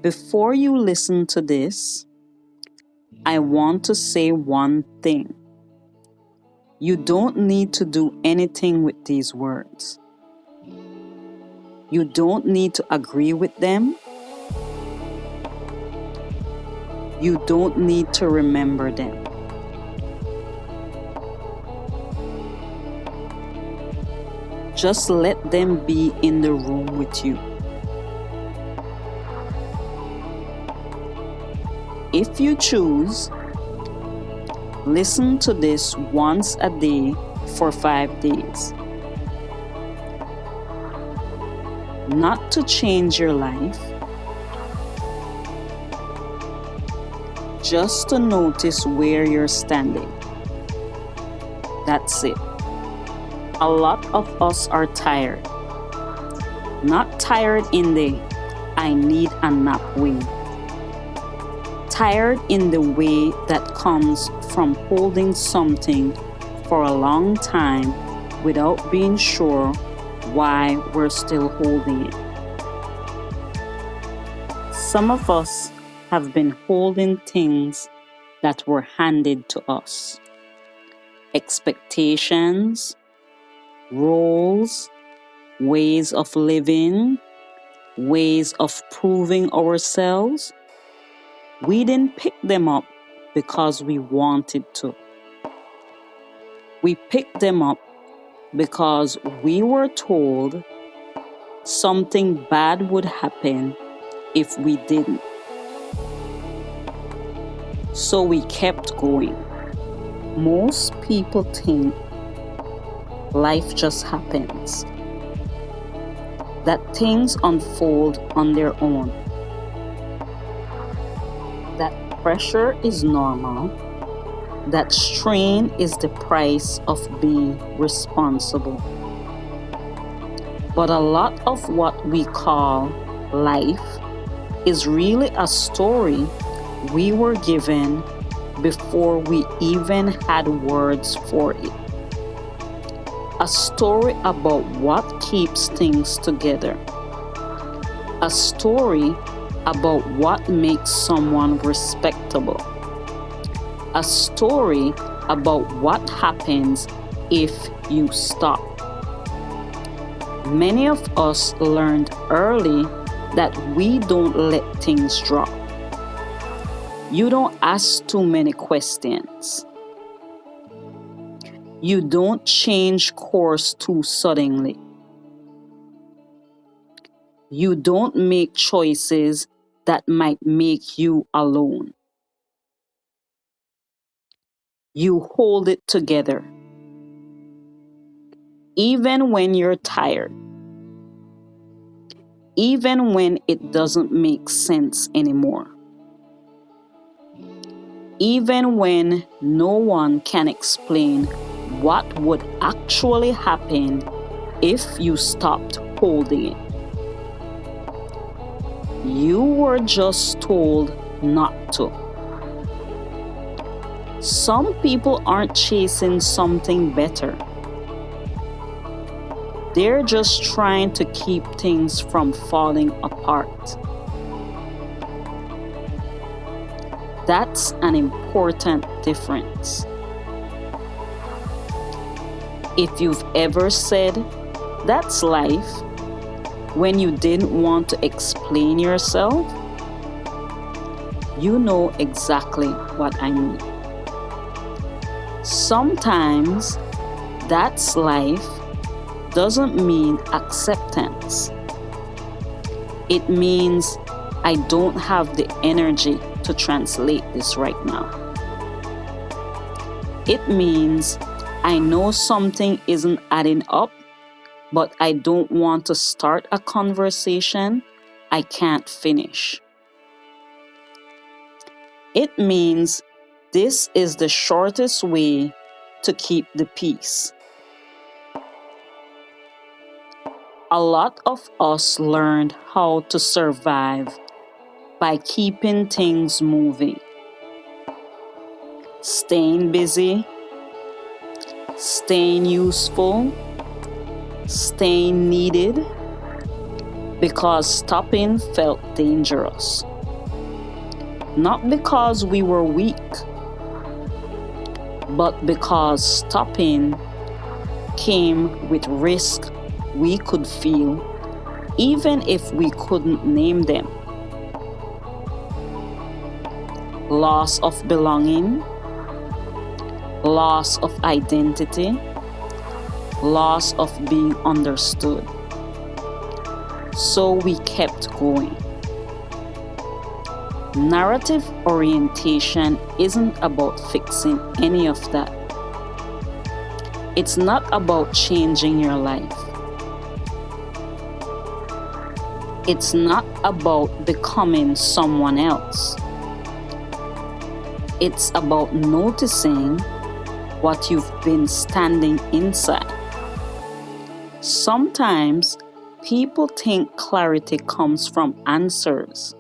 Before you listen to this, I want to say one thing. You don't need to do anything with these words. You don't need to agree with them. You don't need to remember them. Just let them be in the room with you. If you choose, listen to this once a day for 5 days. Not to change your life, just to notice where you're standing. That's it. A lot of us are tired. Not tired in the I need a nap way. Tired in the way that comes from holding something for a long time without being sure why we're still holding it. Some of us have been holding things that were handed to us. Expectations, roles, ways of living, ways of proving ourselves. We didn't pick them up because we wanted to. We picked them up because we were told something bad would happen if we didn't. So we kept going. Most people think life just happens, that things unfold on their own, that pressure is normal, that strain is the price of being responsible. But a lot of what we call life is really a story we were given before we even had words for it. A story about what keeps things together. A story about what makes someone respectable. A story about what happens if you stop. Many of us learned early that we don't let things drop. You don't ask too many questions. You don't change course too suddenly. You don't make choices that might make you alone. You hold it together. Even when you're tired. Even when it doesn't make sense anymore. Even when no one can explain what would actually happen if you stopped holding it. You were just told not to. Some people aren't chasing something better. They're just trying to keep things from falling apart. That's an important difference. If you've ever said, "That's life," when you didn't want to explain yourself, you know exactly what I mean. Sometimes "that's life" doesn't mean acceptance. It means I don't have the energy to translate this right now. It means I know something isn't adding up, but I don't want to start a conversation I can't finish. It means this is the shortest way to keep the peace. A lot of us learned how to survive by keeping things moving. Staying busy, staying useful, staying needed, because stopping felt dangerous. Not because we were weak, but because stopping came with risk we could feel, even if we couldn't name them. Loss of belonging, loss of identity, loss of being understood. So we kept going. Narrative orientation isn't about fixing any of that. It's not about changing your life. It's not about becoming someone else. It's about noticing what you've been standing inside. Sometimes people think clarity comes from answers,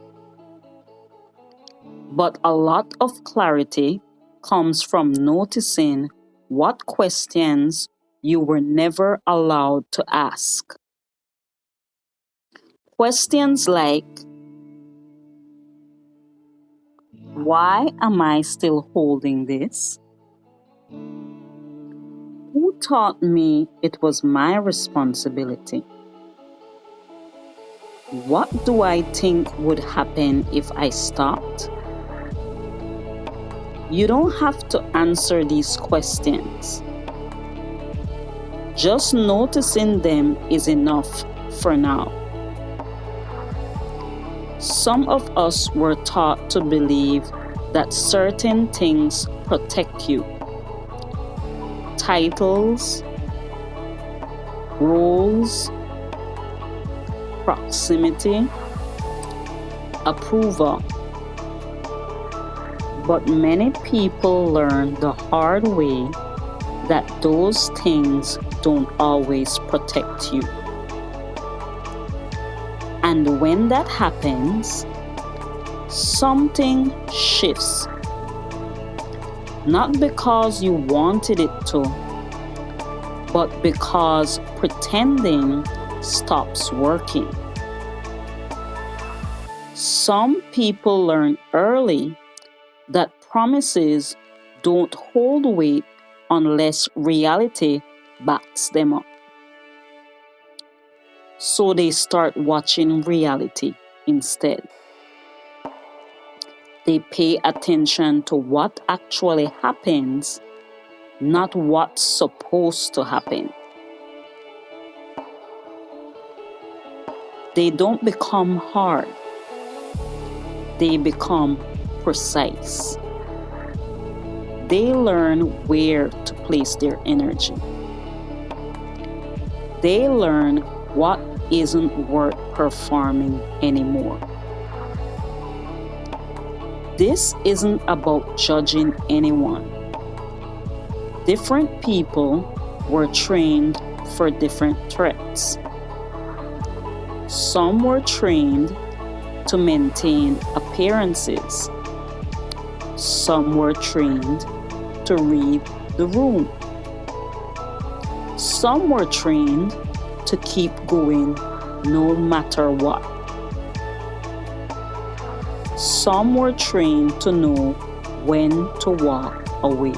but a lot of clarity comes from noticing what questions you were never allowed to ask. Questions like, why am I still holding this? Who taught me it was my responsibility? What do I think would happen if I stopped? You don't have to answer these questions. Just noticing them is enough for now. Some of us were taught to believe that certain things protect you. Titles, roles, proximity, approval. But many people learn the hard way that those things don't always protect you. And when that happens, something shifts. Not because you wanted it to, but because pretending stops working. Some people learn early that promises don't hold weight unless reality backs them up. So they start watching reality instead. They pay attention to what actually happens, not what's supposed to happen. They don't become hard. They become precise. They learn where to place their energy. They learn what isn't worth performing anymore. This isn't about judging anyone. Different people were trained for different threats. Some were trained to maintain appearances. Some were trained to read the room. Some were trained to keep going no matter what. Some were trained to know when to walk away.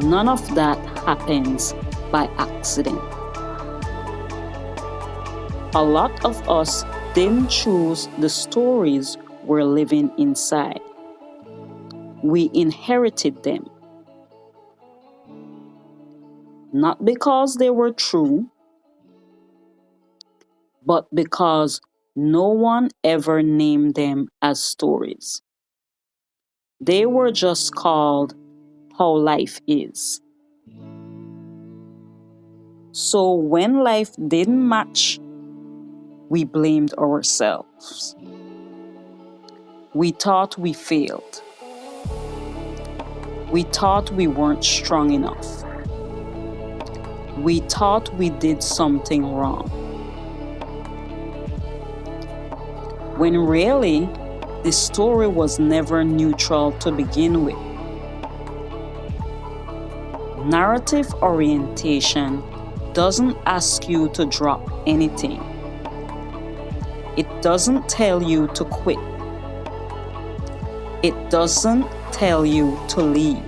None of that happens by accident. A lot of us didn't choose the stories we're living inside. We inherited them. Not because they were true, but because no one ever named them as stories. They were just called how life is. So when life didn't match, we blamed ourselves. We thought we failed. We thought we weren't strong enough. We thought we did something wrong. When really, the story was never neutral to begin with. Narrative orientation doesn't ask you to drop anything. It doesn't tell you to quit. It doesn't tell you to leave.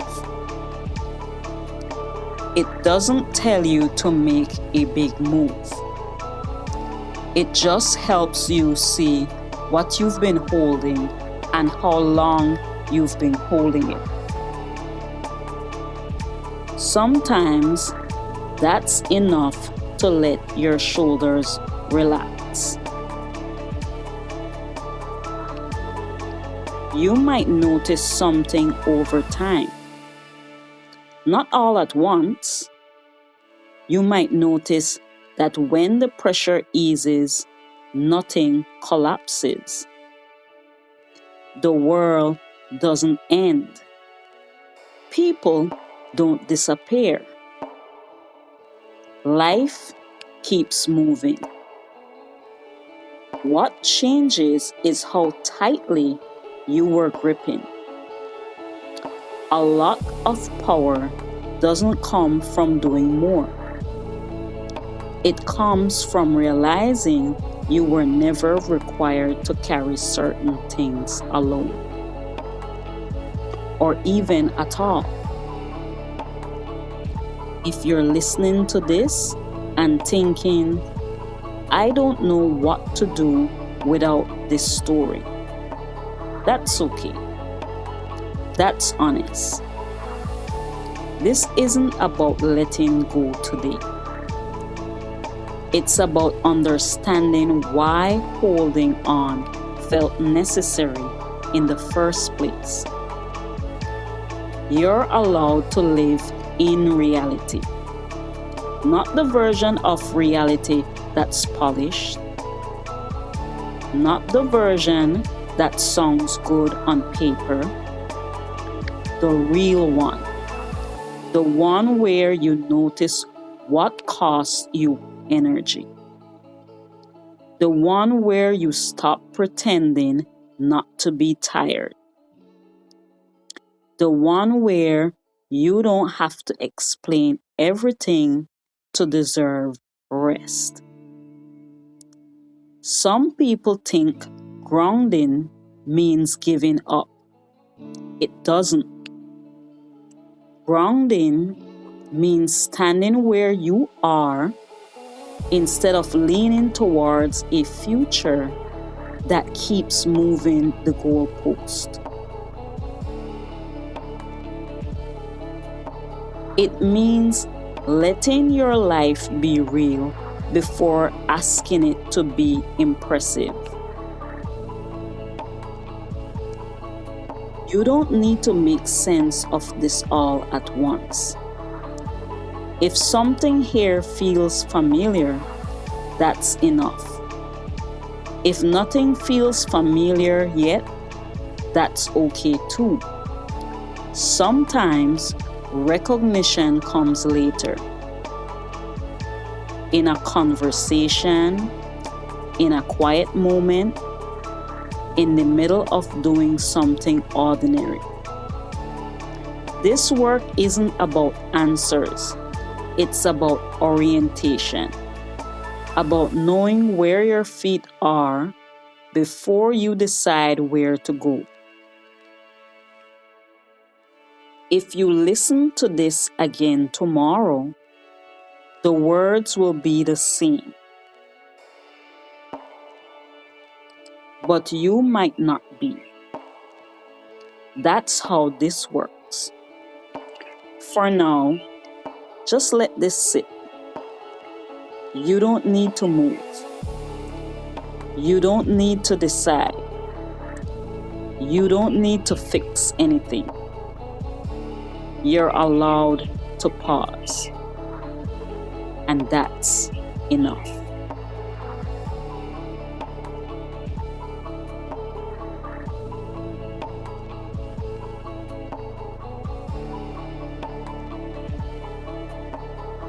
It doesn't tell you to make a big move. It just helps you see what you've been holding and how long you've been holding it. Sometimes that's enough to let your shoulders relax. You might notice something over time. Not all at once. You might notice that when the pressure eases, nothing collapses. The world doesn't end. People don't disappear. Life keeps moving. What changes is how tightly you were gripping. A lot of power doesn't come from doing more. It comes from realizing you were never required to carry certain things alone, or even at all. If you're listening to this and thinking, I don't know what to do without this story, that's okay. That's honest. This isn't about letting go today. It's about understanding why holding on felt necessary in the first place. You're allowed to live in reality, not the version of reality that's polished, not the version that sounds good on paper, the real one, the one where you notice what costs you energy, the one where you stop pretending not to be tired, the one where you don't have to explain everything to deserve rest. Some people think grounding means giving up. It doesn't. Grounding means standing where you are instead of leaning towards a future that keeps moving the goalpost. It means letting your life be real before asking it to be impressive. You don't need to make sense of this all at once. If something here feels familiar, that's enough. If nothing feels familiar yet, that's okay too. Sometimes recognition comes later. In a conversation, in a quiet moment, in the middle of doing something ordinary. This work isn't about answers. It's about orientation, about knowing where your feet are before you decide where to go. If you listen to this again tomorrow, the words will be the same. But you might not be. That's how this works. For now, just let this sit. You don't need to move. You don't need to decide. You don't need to fix anything. You're allowed to pause. And that's enough.